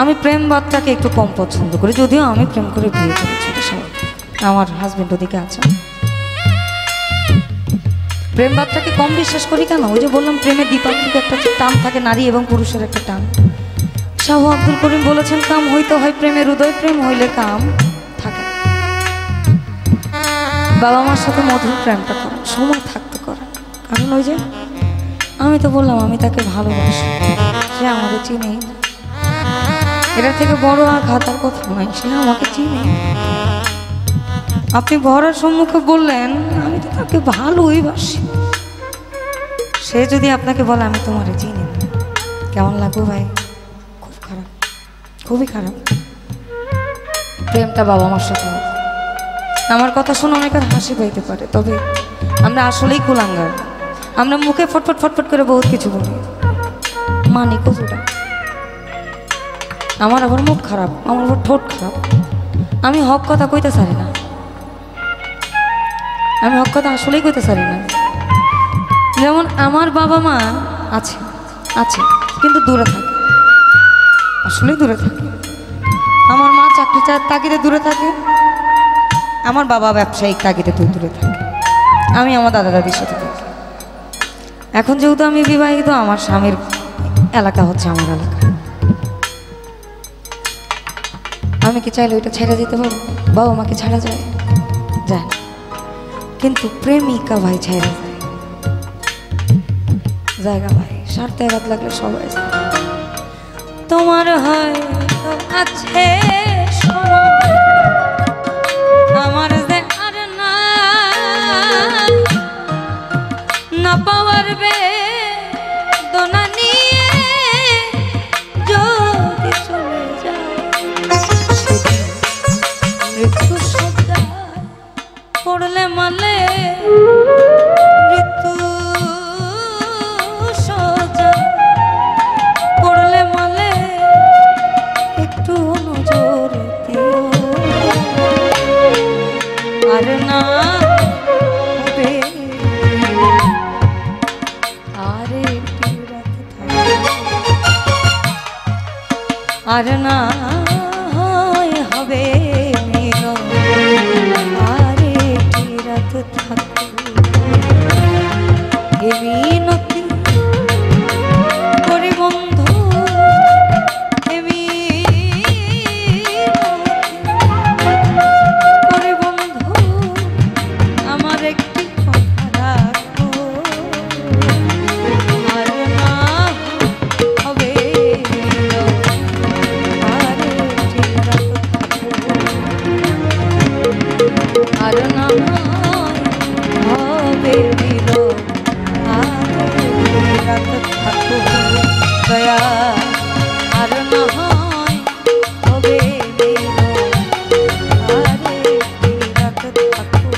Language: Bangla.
আমি প্রেম বাদটাকে একটু কম পছন্দ করি, যদিও আমি প্রেম করে বিয়ে করেছি। আমার হাজবেন্ড ওদিকে আছে। প্রেম বাদটাকে কম বিশ্বাস করি কেন? ওই যে বললাম প্রেমের দ্বিপাক্ষিক একটা টান থাকে, নারী এবং পুরুষের একটা টান। শাহ আব্দুল করিম বলেছেন, কাম হইতে হয় প্রেমের উদয়, প্রেম হইলে কাম থাকে। বাবা মার সাথে মধুর প্রেমটা করেন, সময় থাকতে করেন। কারণ ওই যে আমি তো বললাম আমি তাকে ভালোবাসি, সে আমাকে চিনেই না। এটা থেকে বড় আঘাত আর কোথাও নাই, সে আমাকে চিনে। আপনি ঘরের সম্মুখে বললেন আমি তো তাকে ভালোই বাসি, সে যদি আপনাকে বলে আমি তোমারে চিনি না, কেমন লাগবে ভাই? খুব খারাপ, খুবই খারাপ। প্রেমটা বাবা মার সাথে হোক। আমার কথা শুনে অনেকের হাসি পাইতে পারে, তবে আমরা আসলেই কুলাঙ্গার। আমরা মুখে ফটফট ফটফট করে বহুত কিছু বলি, মানি কতটা। আমার আবার মুখ খারাপ, আমার আবার ঠোঁট খারাপ। আমি হক কথা কইতে চাই না, আমি হক কথা আসলেই কইতে চাই না। যেমন আমার বাবা মা আছে আছে কিন্তু দূরে থাকে, আসলেই দূরে থাকে। আমার মা চাকরি তাগিদে দূরে থাকে, আমার বাবা ব্যবসায়িক তাগিদে দূরে থাকে। আমি আমার দাদা দাদির সাথে থাকি। এখন যেহেতু আমি বিবাহিত, আমার স্বামীর এলাকা হচ্ছে আমার এলাকা। আমি কি চাইলে ওইটা ছেড়ে যেতে পারবো? বাবা মাকে ছাড়া যায়? যায় না। কিন্তু প্রেমিকা ভাই ছেড়ে যায়, জায়গা ভাই স্বার্থে আঘাত লাগলে সবাই যায়। তোমার হয় আছে আমার যে আর না পাওয়ার বেদনা নিয়ে যদি চলে যায়, মৃত্যু সজ্জায় পড়লে মালে, মৃত্যু সজ্জায় পড়লে মালে একটু নজর দিও। আর না হবে আর একটু রাত থাকবে, আর না হবে মিলন, আর একটু রাত থাকবে। এ মিনতি করি বন্ধু, এ মিনতি করি বন্ধু, আমার একটি কথা রাখো। আর না হবে মিলন, আর একটি রাত থাকবে, আর না হবে মিলন, আর একটি রাত থাকো দয়া। আর না হবে মিলন, আর একটি রাত থাকো।